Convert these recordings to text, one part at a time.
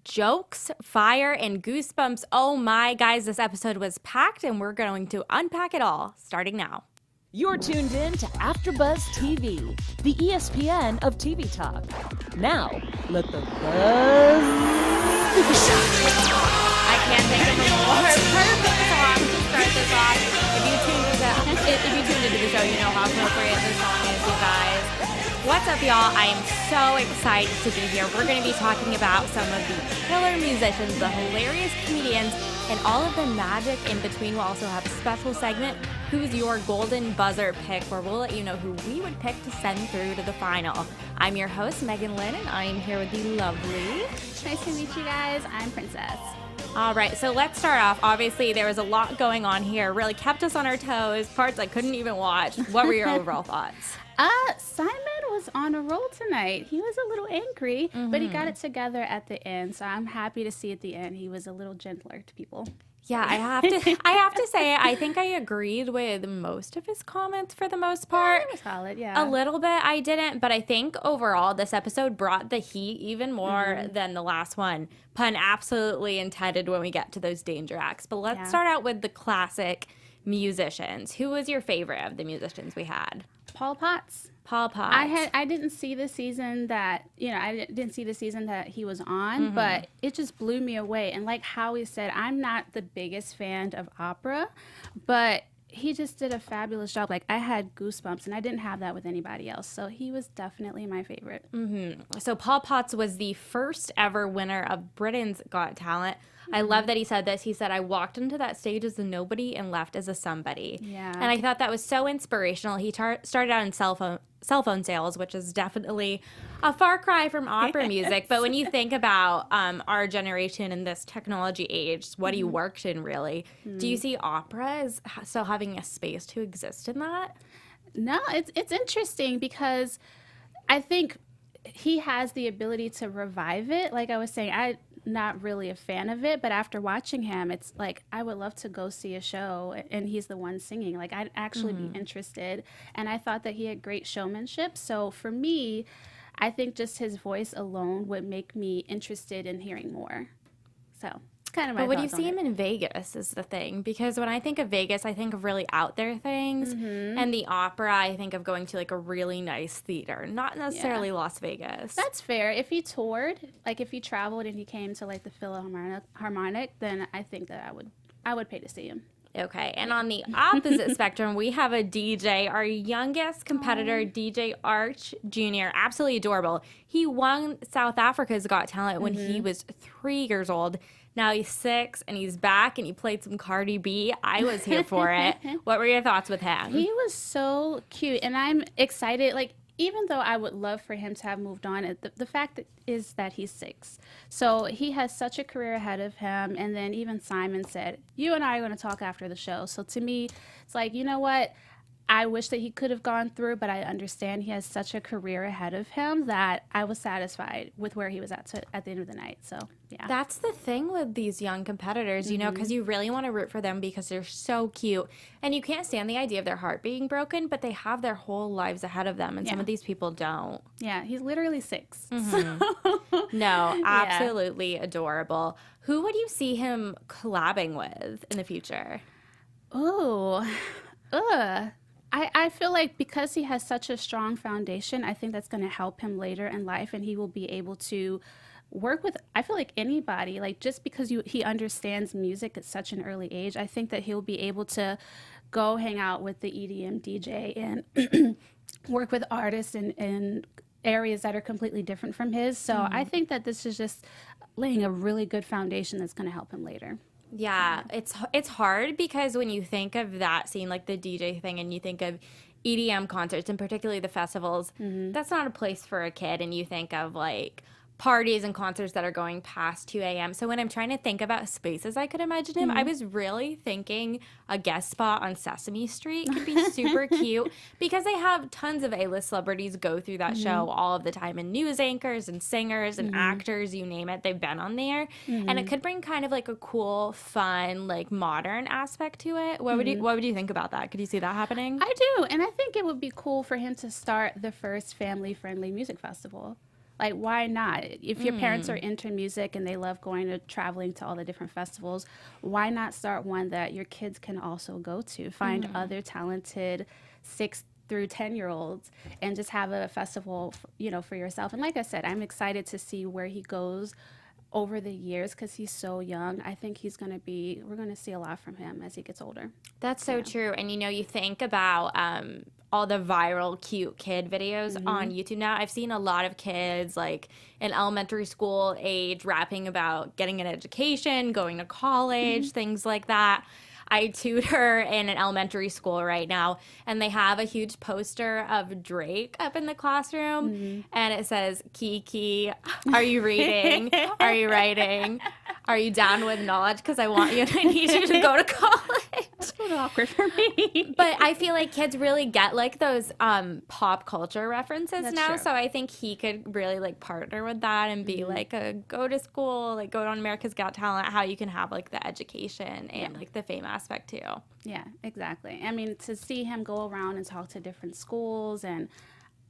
jokes, fire, and goosebumps. Oh my, guys, this episode was packed, and we're going to unpack it all starting now. You're tuned in to AfterBuzz TV, the ESPN of TV talk. Now, let the buzz begin. I can't think of a more perfect song to start this off. If you tuned into the show, you know how appropriate this song is, you guys. What's up, y'all? I am so excited to be here. We're going to be talking about some of the killer musicians, the hilarious comedians, and all of the magic in between. We'll also have a special segment, Who's Your Golden Buzzer Pick, where we'll let you know who we would pick to send through to the final. I'm your host, Megan Lynn, and I am here with the lovely... Nice to meet you guys. I'm Princess. All right, so let's start off. Obviously, there was a lot going on here. Really kept us on our toes, parts I couldn't even watch. What were your overall thoughts? Simon was on a roll tonight. He was a little angry, but he got it together at the end. So I'm happy to see at the end he was a little gentler to people. Yeah, I have to say, I think I agreed with most of his comments for the most part. Yeah, it was solid, yeah. A little bit I didn't, but I think overall this episode brought the heat even more than the last one. Pun absolutely intended when we get to those danger acts. But let's start out with the classic musicians. Who was your favorite of the musicians we had? Paul Potts. Paul Potts. I didn't see the season that, I didn't see the season that he was on, but it just blew me away. And like Howie said, I'm not the biggest fan of opera, but he just did a fabulous job. Like, I had goosebumps, and I didn't have that with anybody else. So he was definitely my favorite. So Paul Potts was the first ever winner of Britain's Got Talent. I love that he said this. He said, I walked into that stage as a nobody and left as a somebody. Yeah. And I thought that was so inspirational. He started out in cell phone sales, which is definitely a far cry from opera music. But when you think about our generation in this technology age, what he worked in, really, do you see opera as still having a space to exist in that? No, it's interesting because I think he has the ability to revive it. Like I was saying, I'm not really a fan of it, but after watching him, it's like I would love to go see a show and he's the one singing. Like, I'd actually be interested. And I thought that he had great showmanship. So for me, I think just his voice alone would make me interested in hearing more. So kind of my But would you thoughts see on him in Vegas is the thing, because when I think of Vegas, I think of really out there things, and the opera, I think of going to like a really nice theater, not necessarily Las Vegas. That's fair. If he toured, like if he traveled and he came to like the Philharmonic, then I think that I would pay to see him. Okay, and on the opposite spectrum, we have a DJ, our youngest competitor, DJ Arch Jr., absolutely adorable. He won South Africa's Got Talent when he was 3 years old. Now he's 6, and he's back, and he played some Cardi B. I was here for it. What were your thoughts with him? He was so cute, and I'm excited. Like, even though I would love for him to have moved on, the fact is that he's 6. So he has such a career ahead of him. And then even Simon said, you and I are going to talk after the show. So to me, it's like, you know what? I wish that he could have gone through, but I understand he has such a career ahead of him that I was satisfied with where he was at the end of the night. So, yeah. That's the thing with these young competitors, you know, because you really want to root for them because they're so cute. And you can't stand the idea of their heart being broken, but they have their whole lives ahead of them, and some of these people don't. Yeah, he's literally 6. No, absolutely adorable. Who would you see him collabing with in the future? I feel like because he has such a strong foundation, I think that's going to help him later in life, and he will be able to work with, I feel like, anybody. Like, just because he understands music at such an early age, I think that he'll be able to go hang out with the EDM DJ and work with artists in areas that are completely different from his. So I think that this is just laying a really good foundation that's going to help him later. Yeah, it's hard because when you think of that scene, like the DJ thing, and you think of EDM concerts, and particularly the festivals, that's not a place for a kid. And you think of like parties and concerts that are going past 2 a.m. So when I'm trying to think about spaces I could imagine him, I was really thinking a guest spot on Sesame Street could be super cute, because they have tons of A-list celebrities go through that show all of the time, and news anchors and singers and actors, you name it, they've been on there. And it could bring kind of like a cool, fun, like modern aspect to it. What would you think about that? Could you see that happening? I do, and I think it would be cool for him to start the first family-friendly music festival. Like, why not? If your parents are into music and they love going to traveling to all the different festivals, why not start one that your kids can also go to? Find other talented 6 through 10-year-olds and just have a festival, for yourself. And like I said, I'm excited to see where he goes over the years because he's so young. I think we're going to see a lot from him as he gets older. That's so true. And, you think about all the viral cute kid videos on YouTube now. I've seen a lot of kids like in elementary school age rapping about getting an education, going to college, things like that. I tutor in an elementary school right now, and they have a huge poster of Drake up in the classroom, and it says, Kiki, are you reading? Are you writing? Are you down with knowledge? Because I want you and I need you to go to college. That's a little awkward for me. But I feel like kids really get like those pop culture references That's now. true. So I think he could really like partner with that and be like a go to school, like go on America's Got Talent, how you can have like the education and like the fame aspect too. Yeah, exactly. I mean, to see him go around and talk to different schools, and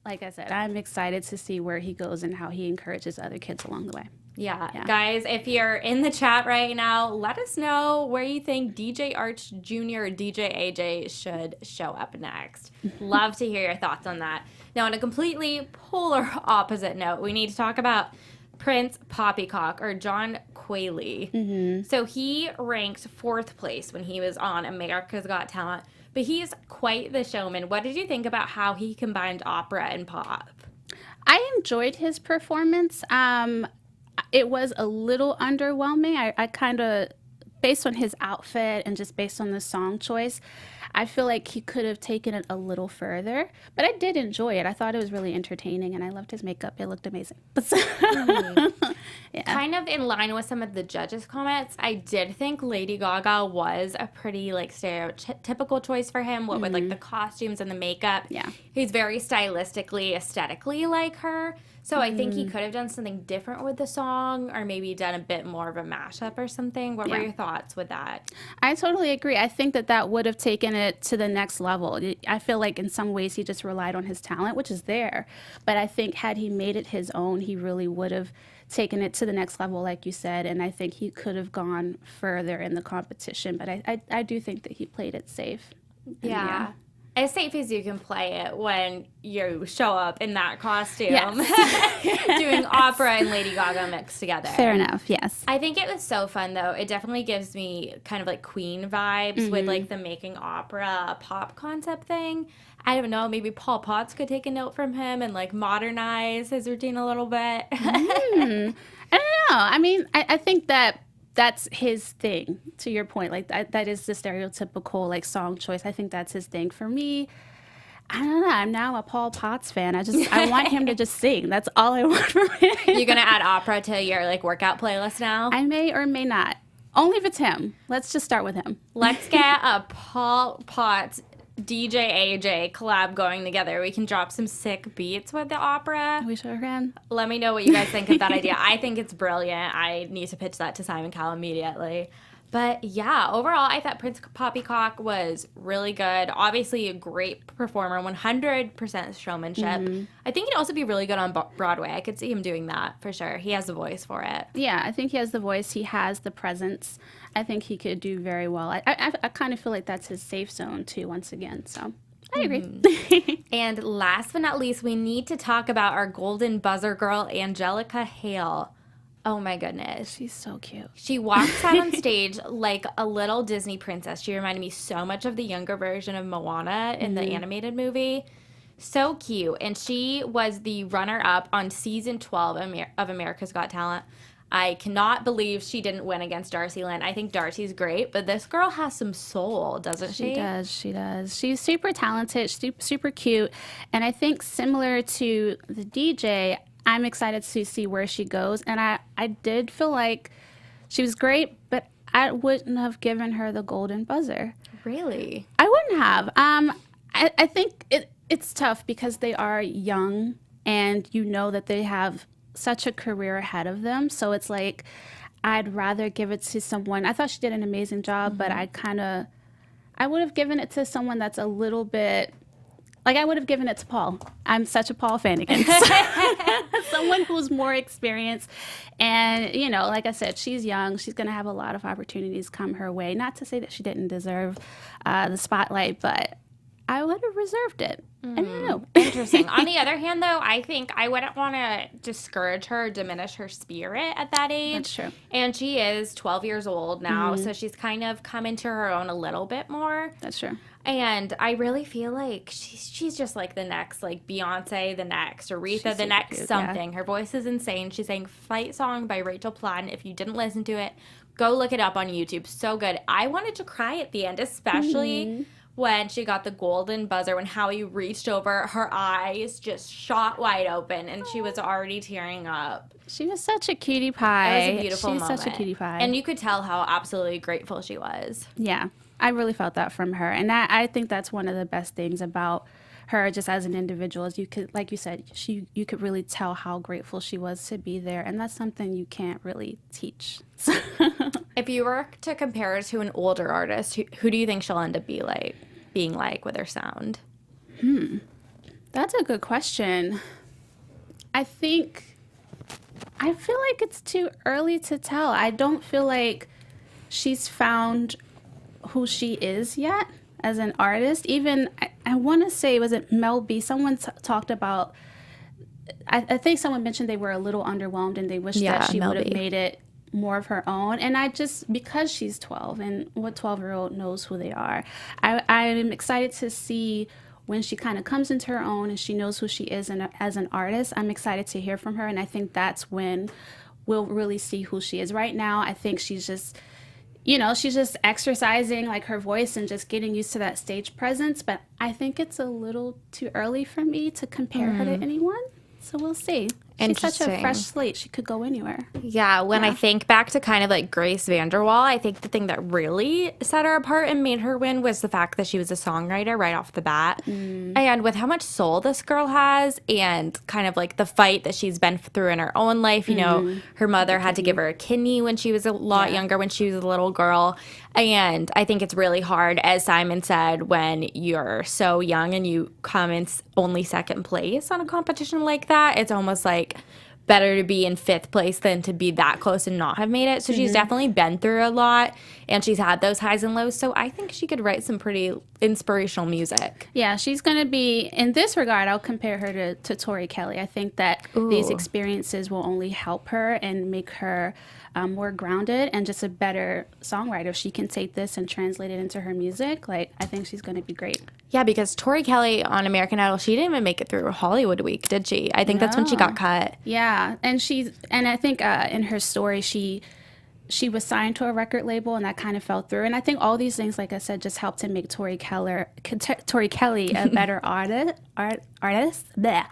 like I said, I'm excited to see where he goes and how he encourages other kids along the way. Yeah. Guys, if you're in the chat right now, let us know where you think DJ Arch Jr. or DJ AJ should show up next. Love to hear your thoughts on that. Now, on a completely polar opposite note, we need to talk about Prince Poppycock, or John Quayle. So he ranked 4th place when he was on America's Got Talent, but he's quite the showman. What did you think about how he combined opera and pop? I enjoyed his performance. It was a little underwhelming. I kind of, based on his outfit and just based on the song choice, I feel like he could have taken it a little further. But I did enjoy it. I thought it was really entertaining, and I loved his makeup. It looked amazing. Yeah. Kind of in line with some of the judges' comments, I did think Lady Gaga was a pretty like stereotypical choice for him. What with like the costumes and the makeup. Yeah. He's very stylistically, aesthetically like her. So I think he could have done something different with the song, or maybe done a bit more of a mashup or something. What were your thoughts with that? I totally agree. I think that would have taken it to the next level. I feel like in some ways he just relied on his talent, which is there. But I think had he made it his own, he really would have taken it to the next level, like you said. And I think he could have gone further in the competition. But I do think that he played it safe. Yeah. As safe as you can play it when you show up in that costume, doing opera and Lady Gaga mixed together. Fair enough, yes. I think it was so fun, though. It definitely gives me kind of like Queen vibes with like the making opera pop concept thing. I don't know, maybe Paul Potts could take a note from him and like modernize his routine a little bit. I don't know. I mean, I think that's his thing, to your point. Like that is the stereotypical like song choice. I think that's his thing. For me, I don't know. I'm now a Paul Potts fan. I want him to just sing. That's all I want from him. You're gonna add opera to your like workout playlist now? I may or may not. Only if it's him. Let's just start with him. Let's get a Paul Potts DJ AJ collab going together. We can drop some sick beats with the opera. We sure can. Let me know what you guys think of that idea. I think it's brilliant. I need to pitch that to Simon Cowell immediately. But yeah, overall, I thought Prince Poppycock was really good. Obviously, a great performer, 100% showmanship. I think he'd also be really good on Broadway. I could see him doing that for sure. He has the voice for it. Yeah, I think he has the voice. He has the presence. I think he could do very well. I kind of feel like that's his safe zone, too, once again. So I agree. And last but not least, we need to talk about our golden buzzer girl, Angelica Haile. Oh my goodness. She's so cute. She walks out on stage like a little Disney princess. She reminded me so much of the younger version of Moana in the animated movie. So cute. And she was the runner-up on season 12 of America's Got Talent. I cannot believe she didn't win against Darcy Lynn. I think Darcy's great, but this girl has some soul, doesn't she? She does. She's super talented, super cute. And I think similar to the DJ, I'm excited to see where she goes. And I did feel like she was great, but I wouldn't have given her the golden buzzer. Really? I wouldn't have. I think it's tough because they are young and you know that they have such a career ahead of them. So it's like I'd rather give it to someone. I thought she did an amazing job, but I would have given it to someone that's a little bit like I would have given it to Paul. I'm such a Paul fan again. Someone who's more experienced. And, you know, like I said, she's young. She's going to have a lot of opportunities come her way. Not to say that she didn't deserve the spotlight, but I would have reserved it. I don't know. Interesting. On the other hand, though, I think I wouldn't want to discourage her, diminish her spirit at that age. That's true. And she is 12 years old now, so she's kind of come into her own a little bit more. That's true. And I really feel like she's just like the next, like Beyonce, the next Aretha, the next cute, something. Her voice is insane. She sang Fight Song by Rachel Platten. If you didn't listen to it, go look it up on YouTube. So good. I wanted to cry at the end, especially when she got the golden buzzer, when Howie reached over, her eyes just shot wide open, and she was already tearing up. She was such a cutie pie. It was a beautiful moment. She's such a cutie pie. And you could tell how absolutely grateful she was. Yeah, I really felt that from her. And I think that's one of the best things about her just as an individual is you could, like you said, you could really tell how grateful she was to be there. And that's something you can't really teach. If you were to compare her to an older artist, who do you think she'll end up being like with her sound? That's a good question. I feel like it's too early to tell. I don't feel like she's found who she is yet as an artist. Even, I want to say, was it Mel B? Someone talked about, I think someone mentioned they were a little underwhelmed and they wished that she would have made it more of her own. And because she's 12 and what 12-year-old knows who they are, I'm excited to see when she kind of comes into her own and she knows who she is as an artist. I'm excited to hear from her, and I think that's when we'll really see who she is. Right now, I think she's just exercising like her voice and just getting used to that stage presence, but I think it's a little too early for me to compare her to anyone. So we'll see. She's such a fresh slate. She could go anywhere. Yeah, when I think back to kind of like Grace Vanderwaal, I think the thing that really set her apart and made her win was the fact that she was a songwriter right off the bat. And with how much soul this girl has and kind of like the fight that she's been through in her own life, you know, her mother had to give her a kidney when she was a lot younger, when she was a little girl. And I think it's really hard, as Simon said, when you're so young and you come in only second place on a competition like that. It's almost like better to be in fifth place than to be that close and not have made it. So she's definitely been through a lot, and she's had those highs and lows. So I think she could write some pretty inspirational music. Yeah, she's going to be, in this regard, I'll compare her to Tori Kelly. I think that these experiences will only help her and make her more grounded and just a better songwriter. If she can take this and translate it into her music, like, I think she's going to be great. Yeah, because Tori Kelly on American Idol, she didn't even make it through Hollywood Week, did she? I think that's when she got cut. Yeah, and I think in her story, she was signed to a record label, and that kind of fell through. And I think all these things, like I said, just helped to make Tori Kelly a better artist. Bleh.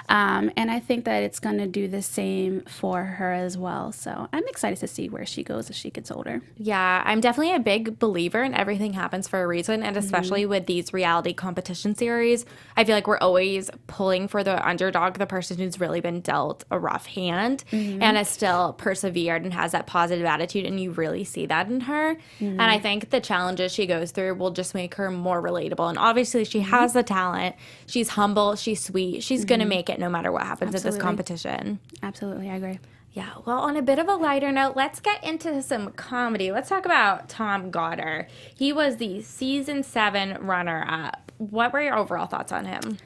And I think that it's going to do the same for her as well. So I'm excited to see where she goes as she gets older. Yeah, I'm definitely a big believer in everything happens for a reason. And especially with these reality competition series, I feel like we're always pulling for the underdog, the person who's really been dealt a rough hand and has still persevered and has that positive attitude. And you really see that in her. And I think the challenges she goes through will just make her more relatable. And obviously she has the talent. She's humble. She's sweet. She's going to make it no matter what happens at this competition. Absolutely, I agree. Yeah, well, on a bit of a lighter note, let's get into some comedy. Let's talk about Tom Gadar. He was the season 7 runner-up. What were your overall thoughts on him?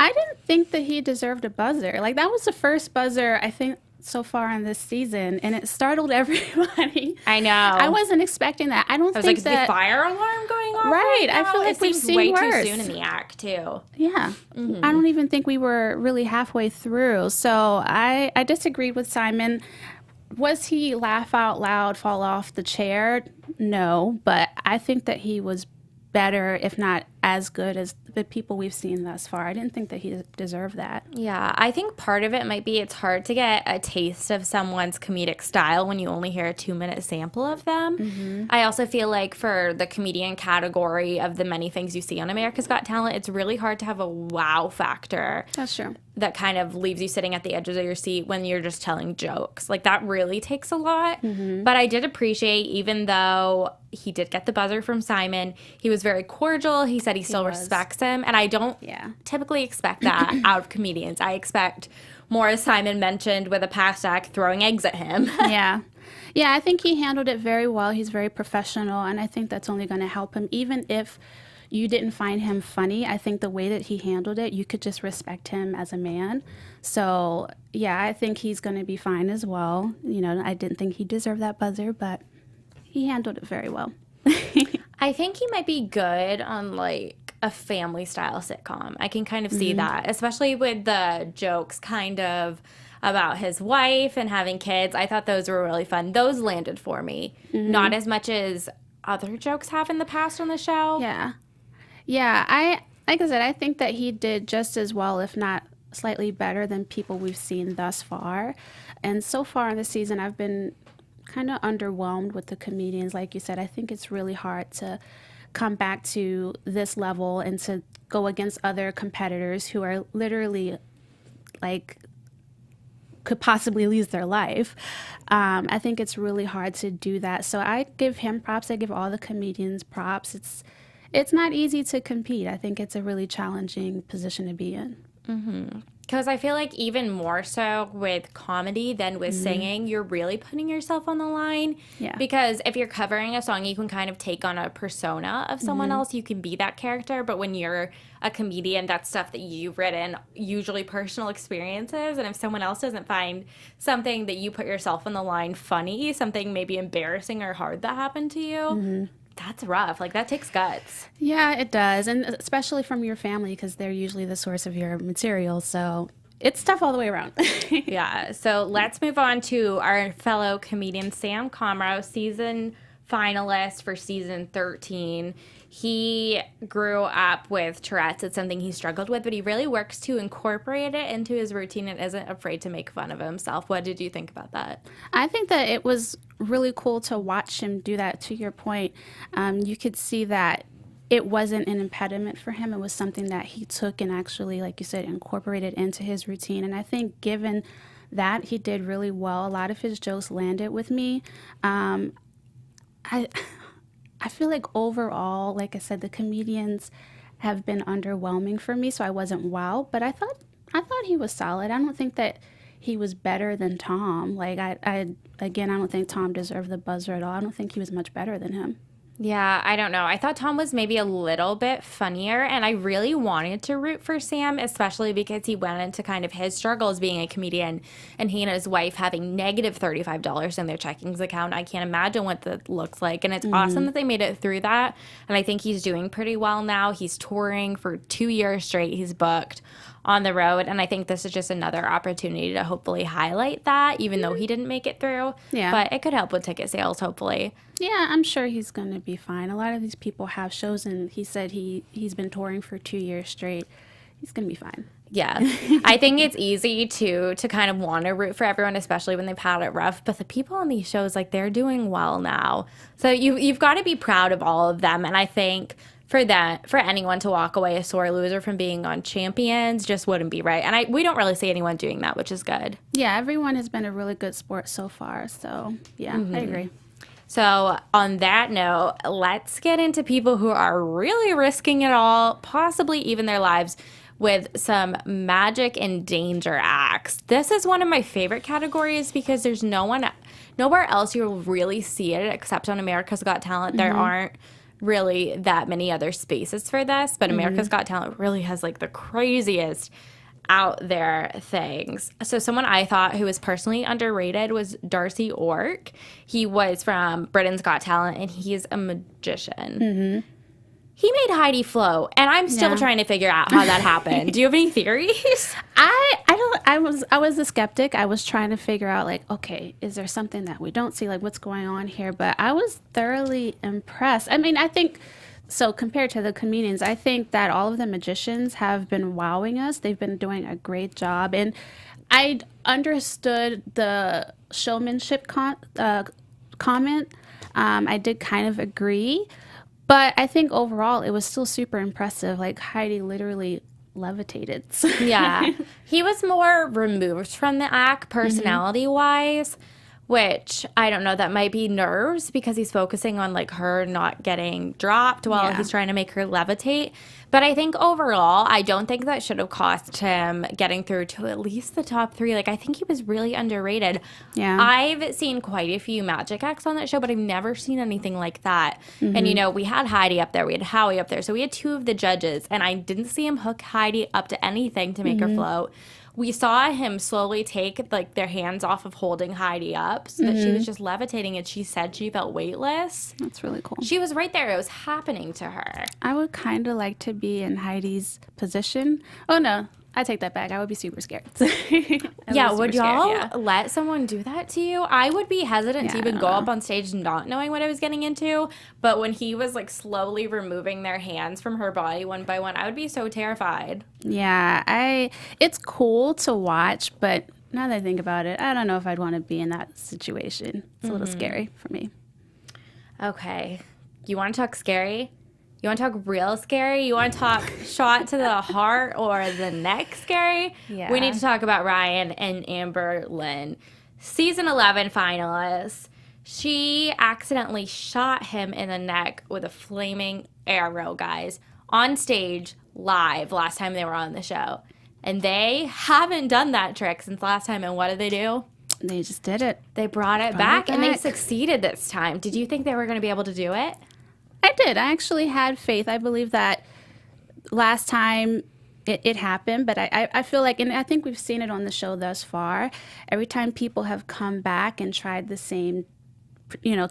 I didn't think that he deserved a buzzer. Like, that was the first buzzer, I think, so far in this season, and it startled everybody. I know. I wasn't expecting that. I was like, is the fire alarm going off? Right. Now? I feel like we've seen way worse. too soon in the act, too. Yeah. I don't even think we were really halfway through. So I disagreed with Simon. Was he laugh out loud, fall off the chair? No, but I think that he was better, if not as good as the people we've seen thus far. I didn't think that he deserved that. Yeah, I think part of it might be it's hard to get a taste of someone's comedic style when you only hear a 2-minute sample of them. I also feel like for the comedian category of the many things you see on America's Got Talent, it's really hard to have a wow factor. That's true. That kind of leaves you sitting at the edges of your seat when you're just telling jokes. Like, that really takes a lot. But I did appreciate, even though he did get the buzzer from Simon, he was very cordial. He said he still respects him. And I don't Yeah. typically expect that out of comedians. I expect more, as Simon mentioned, with a past act throwing eggs at him. Yeah. Yeah, I think he handled it very well. He's very professional, and I think that's only going to help him. Even if you didn't find him funny, I think the way that he handled it, you could just respect him as a man. So, yeah, I think he's going to be fine as well. You know, I didn't think he deserved that buzzer, but he handled it very well. I think he might be good on like a family style sitcom. I can kind of see that, especially with the jokes kind of about his wife and having kids. I thought those were really fun. Those landed for me. Not as much as other jokes have in the past on the show. Yeah. Yeah, like I said, I think that he did just as well, if not slightly better than people we've seen thus far. And so far in the season, I've been kind of underwhelmed with the comedians. Like you said, I think it's really hard to come back to this level and to go against other competitors who are literally like could possibly lose their life. I think it's really hard to do that. So I give him props. I give all the comedians props. It's not easy to compete. I think it's a really challenging position to be in. Because I feel like even more so with comedy than with singing, you're really putting yourself on the line. Yeah. Because if you're covering a song, you can kind of take on a persona of someone else. You can be that character. But when you're a comedian, that's stuff that you've written, usually personal experiences. And if someone else doesn't find something that you put yourself on the line funny, something maybe embarrassing or hard that happened to you, that's rough. Like, that takes guts. Yeah, it does. And especially from your family, because they're usually the source of your material. So it's tough all the way around. Yeah. So let's move on to our fellow comedian, Sam Comroe, season finalist for season 13. He grew up with Tourette's. It's something he struggled with, but he really works to incorporate it into his routine and isn't afraid to make fun of himself. What did you think about that? I think that it was really cool to watch him do that. To your point, you could see that it wasn't an impediment for him. It was something that he took and actually, like you said, incorporated into his routine. And I think given that, he did really well. A lot of his jokes landed with me. I feel like overall, like I said, the comedians have been underwhelming for me, so I wasn't wowed. But I thought he was solid. I don't think that he was better than Tom. Like I don't think Tom deserved the buzzer at all. I don't think he was much better than him. Yeah, I don't know. I thought Tom was maybe a little bit funnier, and I really wanted to root for Sam, especially because he went into kind of his struggles being a comedian, and he and his wife having negative $35 in their checkings account. I can't imagine what that looks like, and it's awesome that they made it through that, and I think he's doing pretty well now. He's touring for 2 years straight. He's booked on the road, and I think this is just another opportunity to hopefully highlight that, even though he didn't make it through. Yeah. But it could help with ticket sales, hopefully. Yeah, I'm sure he's going to be fine. A lot of these people have shows, and he said he's been touring for 2 years straight. He's going to be fine. Yeah. I think it's easy to kind of want to root for everyone, especially when they've had it rough. But the people on these shows, like, they're doing well now. So you've got to be proud of all of them. And I think for anyone to walk away a sore loser from being on Champions just wouldn't be right. And we don't really see anyone doing that, which is good. Yeah, everyone has been a really good sport so far. So, yeah, I agree. So on that note, let's get into people who are really risking it all, possibly even their lives, with some magic and danger acts. This is one of my favorite categories because there's nowhere else you'll really see it except on America's Got Talent. There aren't really that many other spaces for this, but America's Got Talent really has like the craziest out there things. So someone I thought who was personally underrated was Darcy Ork. He was from Britain's Got Talent, and he's a magician. He made Heidi float, and I'm still trying to figure out how that happened. Do you have any theories? I was a skeptic. I was trying to figure out, like, okay, is there something that we don't see? Like, what's going on here? But I was thoroughly impressed. I mean, I think, so compared to the comedians, I think that all of the magicians have been wowing us. They've been doing a great job. And I understood the showmanship comment. I did kind of agree. But I think overall it was still super impressive. Like, Heidi literally levitated. Yeah. He was more removed from the act personality-wise, which I don't know, that might be nerves because he's focusing on like her not getting dropped while he's trying to make her levitate. But I think overall, I don't think that should have cost him getting through to at least the top 3. Like, I think he was really underrated. Yeah. I've seen quite a few magic acts on that show, but I've never seen anything like that. And, you know, we had Heidi up there. We had Howie up there. So we had 2 of the judges. And I didn't see him hook Heidi up to anything to make her float. We saw him slowly take, like, their hands off of holding Heidi up so that she was just levitating, and she said she felt weightless. That's really cool. She was right there. It was happening to her. I would kind of like to be in Heidi's position. Oh, no. I take that back. I would be super scared. Yeah, would y'all let someone do that to you? I would be hesitant to even go up on stage not knowing what I was getting into. But when he was like slowly removing their hands from her body one by one, I would be so terrified. Yeah, it's cool to watch, but now that I think about it, I don't know if I'd want to be in that situation. It's a little scary for me. Okay. You want to talk scary? You want to talk real scary? You want to talk shot to the heart or the neck scary? Yeah. We need to talk about Ryan and Amber Lynn. Season 11 finalists. She accidentally shot him in the neck with a flaming arrow, guys, on stage, live, last time they were on the show. And they haven't done that trick since last time. And what did they do? They just did it. They brought it back, and they succeeded this time. Did you think they were going to be able to do it? I did. I actually had faith. I believe that last time it happened, but I feel like, and I think we've seen it on the show thus far, every time people have come back and tried the same,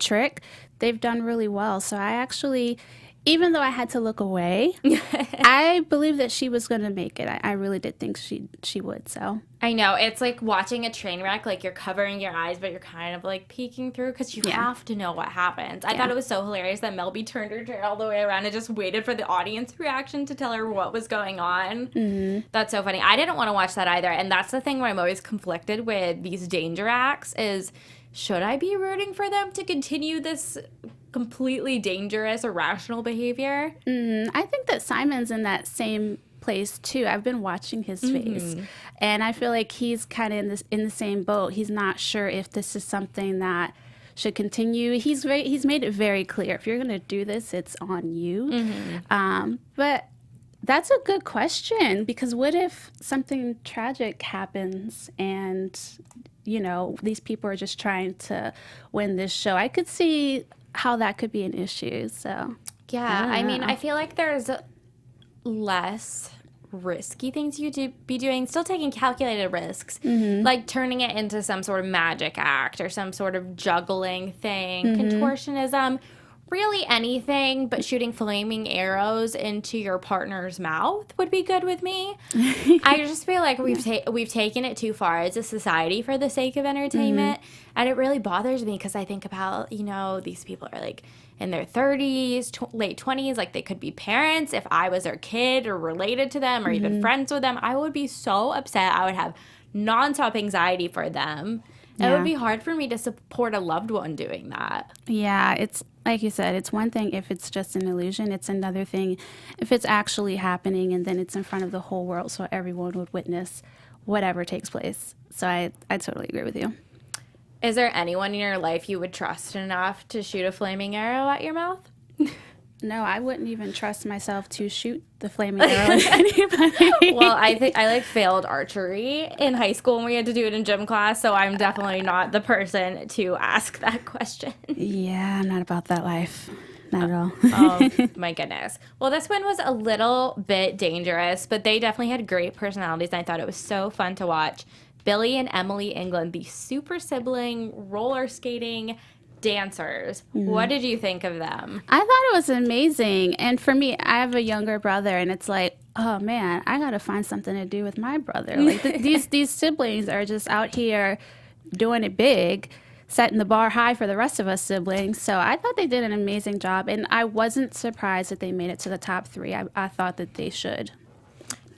trick, they've done really well. So I actually, even though I had to look away, I believe that she was going to make it. I really did think she would, so. I know. It's like watching a train wreck. Like, you're covering your eyes, but you're kind of, like, peeking through because you have to know what happens. I thought it was so hilarious that Melby turned her chair all the way around and just waited for the audience reaction to tell her what was going on. Mm-hmm. That's so funny. I didn't want to watch that either, and that's the thing where I'm always conflicted with these danger acts is, should I be rooting for them to continue this completely dangerous, irrational behavior? I think that Simon's in that same place too. I've been watching his face, and I feel like he's kind of in the same boat. He's not sure if this is something that should continue. He's made it very clear, if you're going to do this, it's on you. But that's a good question, because what if something tragic happens and these people are just trying to win this show? I could see how that could be an issue. So yeah, I mean, I feel like there's less risky things you'd be doing, still taking calculated risks, like turning it into some sort of magic act or some sort of juggling thing, contortionism, really anything but shooting flaming arrows into your partner's mouth would be good with me. I just feel like we've taken it too far as a society for the sake of entertainment, and it really bothers me because I think about, these people are like in their 30s, late 20s, like they could be parents. If I was their kid or related to them or even friends with them, I would be so upset. I would have nonstop anxiety for them. It would be hard for me to support a loved one doing that. Yeah, it's like you said, it's one thing if it's just an illusion. It's another thing if it's actually happening and then it's in front of the whole world so everyone would witness whatever takes place. So I totally agree with you. Is there anyone in your life you would trust enough to shoot a flaming arrow at your mouth? No, I wouldn't even trust myself to shoot the flaming arrow at anybody. Well, I think I failed archery in high school and we had to do it in gym class, so I'm definitely not the person to ask that question. Yeah, I'm not about that life. Not at all. Oh, my goodness. Well, this one was a little bit dangerous, but they definitely had great personalities, and I thought it was so fun to watch. Billy and Emily England, the super sibling roller skating dancers. What did you think of them? I thought it was amazing. And for me, I have a younger brother, and it's like, oh man, I gotta find something to do with my brother. Like these siblings are just out here doing it big, setting the bar high for the rest of us siblings. So I thought they did an amazing job, and I wasn't surprised that they made it to the top 3. I thought that they should.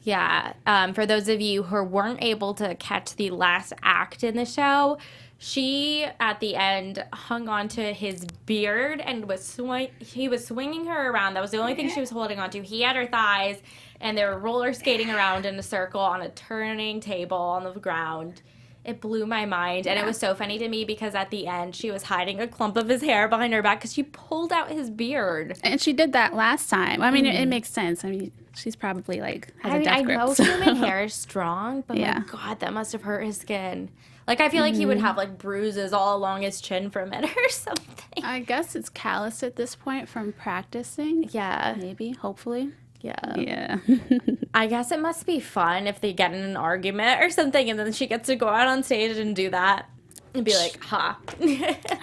Yeah. For those of you who weren't able to catch the last act in the show, she, at the end, hung on to his beard and he was swinging her around. That was the only thing she was holding on to. He had her thighs, and they were roller skating around in a circle on a turning table on the ground. It blew my mind. And it was so funny to me because at the end, she was hiding a clump of his hair behind her back because she pulled out his beard. And she did that last time. I mean, it makes sense. I mean, she's probably like has a death grip. I know so. human hair is strong, but my God, that must have hurt his skin. Like, I feel like he would have, like, bruises all along his chin from it or something. I guess it's callous at this point from practicing. Yeah. Maybe, hopefully. Yeah. I guess it must be fun if they get in an argument or something and then she gets to go out on stage and do that and be like, ha.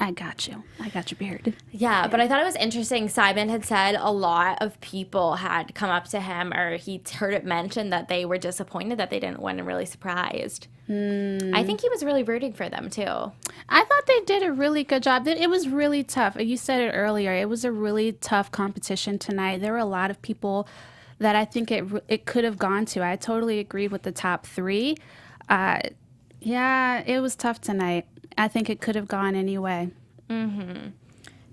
I got you. I got your beard. Yeah, but I thought it was interesting. Simon had said a lot of people had come up to him or he heard it mentioned that they were disappointed that they didn't win and really surprised. I think he was really rooting for them, too. I thought they did a really good job. It was really tough. You said it earlier. It was a really tough competition tonight. There were a lot of people that I think it could have gone to. I totally agree with the top three. Yeah, it was tough tonight. I think it could have gone anyway.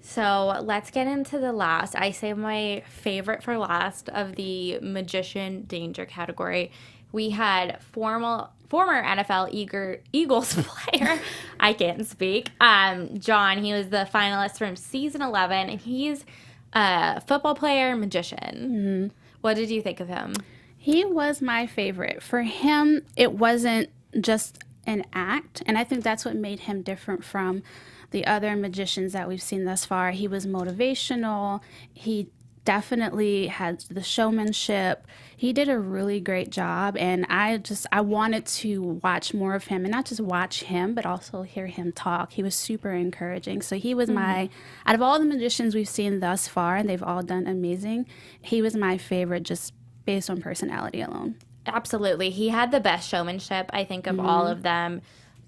So let's get into the last. I say my favorite for last of the magician danger category. We had former NFL Eagles player, I can't speak, John. He was the finalist from season 11, and he's a football player, magician. What did you think of him? He was my favorite. For him, it wasn't just an act, and I think that's what made him different from the other magicians that we've seen thus far. He was motivational. He definitely had the showmanship. He did a really great job, and I wanted to watch more of him, and not just watch him, but also hear him talk. He was super encouraging. So he was out of all the magicians we've seen thus far, and they've all done amazing, he was my favorite just based on personality alone. Absolutely. He had the best showmanship, I think, of all of them.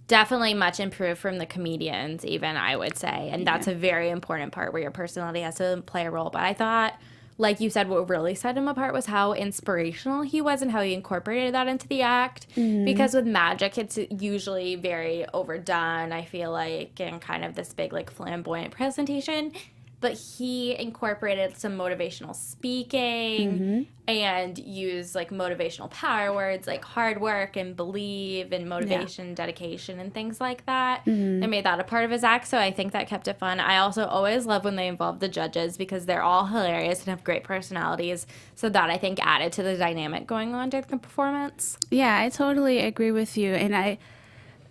Definitely much improved from the comedians, even, I would say. And that's a very important part where your personality has to play a role. But I thought, like you said, what really set him apart was how inspirational he was and how he incorporated that into the act. Because with magic, it's usually very overdone, I feel like, and kind of this big, like, flamboyant presentation. But he incorporated some motivational speaking and used, like, motivational power words like hard work and believe and motivation, dedication, and things like that. And made that a part of his act, so I think that kept it fun. I also always love when they involve the judges because they're all hilarious and have great personalities. So that, I think, added to the dynamic going on during the performance. Yeah, I totally agree with you. And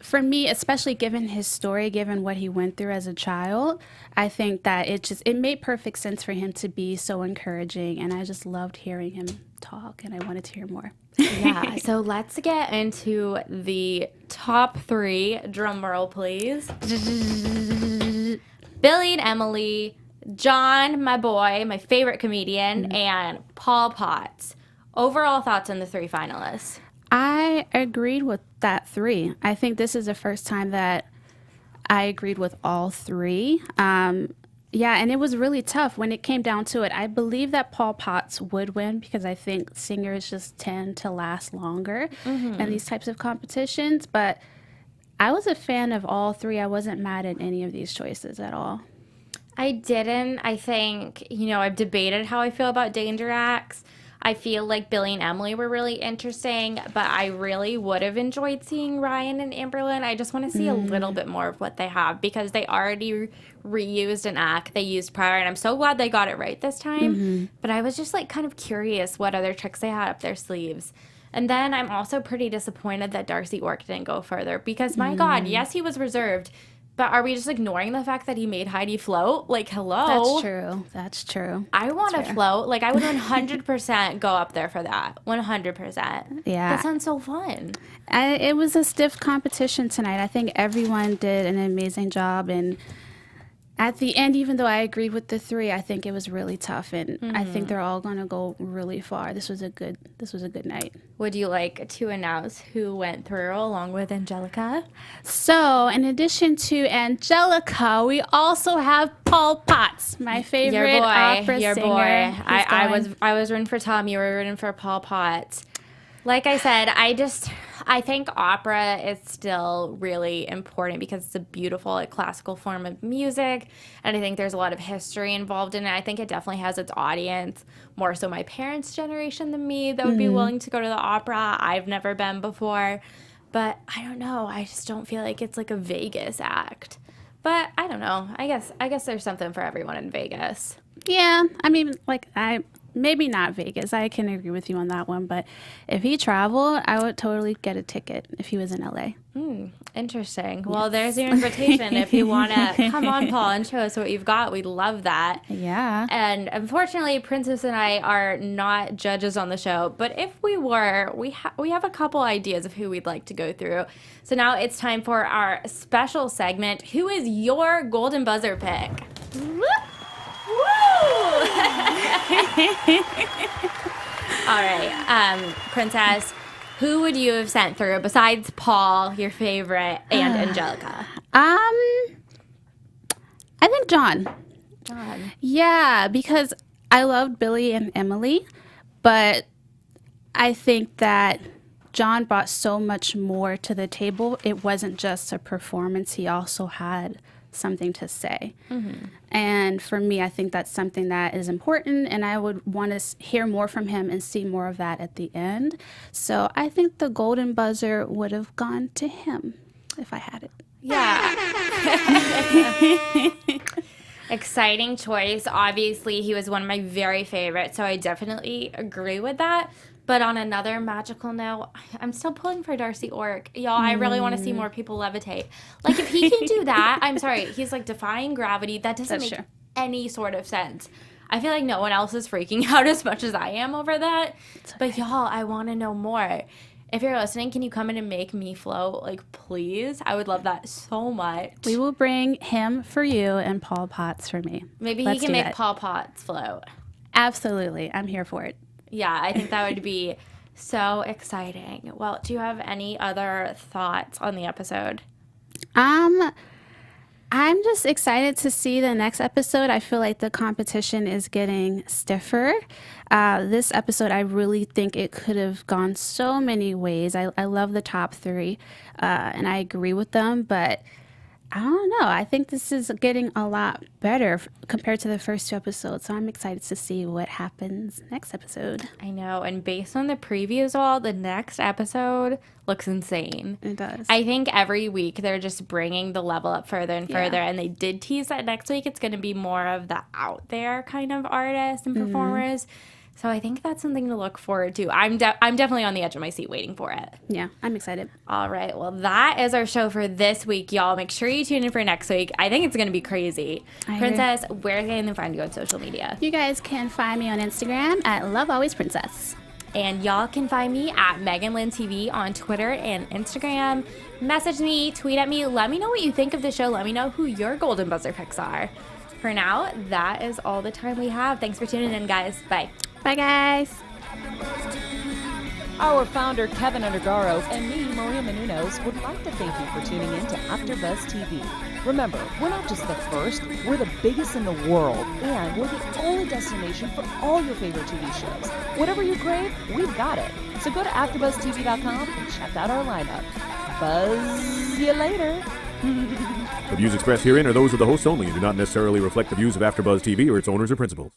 for me, especially given his story, given what he went through as a child, I think that it made perfect sense for him to be so encouraging, and I just loved hearing him talk, and I wanted to hear more. Yeah, so let's get into the top three. Drum roll, please. Billy and Emily, John, my boy, my favorite comedian, and Paul Potts. Overall thoughts on the three finalists? I agreed with that three. I think this is the first time that I agreed with all three. Yeah, and it was really tough when it came down to it. I believe that Paul Potts would win because I think singers just tend to last longer in these types of competitions. But I was a fan of all three. I wasn't mad at any of these choices at all. I didn't. I think, I've debated how I feel about danger acts. I feel like Billy and Emily were really interesting, but I really would have enjoyed seeing Ryan and Amberlynn. I just want to see a little bit more of what they have because they already reused an act they used prior, and I'm so glad they got it right this time. But I was just like kind of curious what other tricks they had up their sleeves. And then I'm also pretty disappointed that Darcy Ork didn't go further because, my God, yes, he was reserved. But are we just ignoring the fact that he made Heidi float? Like, hello. That's true. I want to float. Like, I would 100% go up there for that. 100%. Yeah. That sounds so fun. It was a stiff competition tonight. I think everyone did an amazing job. And at the end, even though I agreed with the three, I think it was really tough. And I think they're all going to go really far. This was a good night. Would you like to announce who went through along with Angelica? So, in addition to Angelica, we also have Paul Potts, my favorite opera singer. Your boy. I was rooting for Tom. You were rooting for Paul Potts. Like I said, I think opera is still really important because it's a beautiful, like, classical form of music, and I think there's a lot of history involved in it. I think it definitely has its audience, more so my parents' generation than me, that would be willing to go to the opera. I've never been before. But I don't know. I just don't feel like it's like a Vegas act. But I don't know. I guess there's something for everyone in Vegas. Yeah, I mean, like maybe not Vegas. I can agree with you on that one. But if he traveled, I would totally get a ticket if he was in LA. Interesting. Well, there's your invitation. If you want to come on, Paul, and show us what you've got, we'd love that. Yeah. And unfortunately, Princess and I are not judges on the show. But if we were, we have a couple ideas of who we'd like to go through. So now it's time for our special segment. Who is your golden buzzer pick? Woo! All right, Princess, who would you have sent through besides Paul, your favorite, and Angelica? I think John. John. Yeah, because I loved Billy and Emily, but I think that John brought so much more to the table. It wasn't just a performance. He also had something to say. And for me, I think that's something that is important, and I would want to hear more from him and see more of that at the end. So I think the golden buzzer would have gone to him if I had it. Yeah. Exciting choice. Obviously, he was one of my very favorites, so I definitely agree with that. But on another magical note, I'm still pulling for Darcy Ork. Y'all, I really want to see more people levitate. Like, if he can do that, I'm sorry, he's like defying gravity. That doesn't make any sort of sense. I feel like no one else is freaking out as much as I am over that. But y'all, I want to know more. If you're listening, can you come in and make me float? Like, please? I would love that so much. We will bring him for you and Paul Potts for me. Maybe he can make Paul Potts float. Absolutely. I'm here for it. Yeah, I think that would be so exciting. Well, do you have any other thoughts on the episode? I'm just excited to see the next episode. I feel like the competition is getting stiffer. This episode, I really think it could have gone so many ways. I love the top three, and I agree with them, but I don't know. I think this is getting a lot better compared to the first two episodes. So I'm excited to see what happens next episode. I know. And based on the previews, all the next episode looks insane. It does. I think every week they're just bringing the level up further and further. And they did tease that next week it's going to be more of the out there kind of artists and performers. So I think that's something to look forward to. I'm definitely on the edge of my seat waiting for it. Yeah, I'm excited. All right. Well, that is our show for this week, y'all. Make sure you tune in for next week. I think it's going to be crazy. Princess, where can they find you on social media? You guys can find me on Instagram at LoveAlwaysPrincess. And y'all can find me at MeganLynnTV on Twitter and Instagram. Message me, tweet at me. Let me know what you think of the show. Let me know who your golden buzzer picks are. For now, that is all the time we have. Thanks for tuning in, guys. Bye. Bye, guys. Our founder, Kevin Undergaro, and me, Maria Menounos, would like to thank you for tuning in to AfterBuzz TV. Remember, we're not just the first, we're the biggest in the world, and we're the only destination for all your favorite TV shows. Whatever you crave, we've got it. So go to AfterBuzzTV.com and check out our lineup. Buzz you later. The views expressed herein are those of the hosts only and do not necessarily reflect the views of AfterBuzz TV or its owners or principals.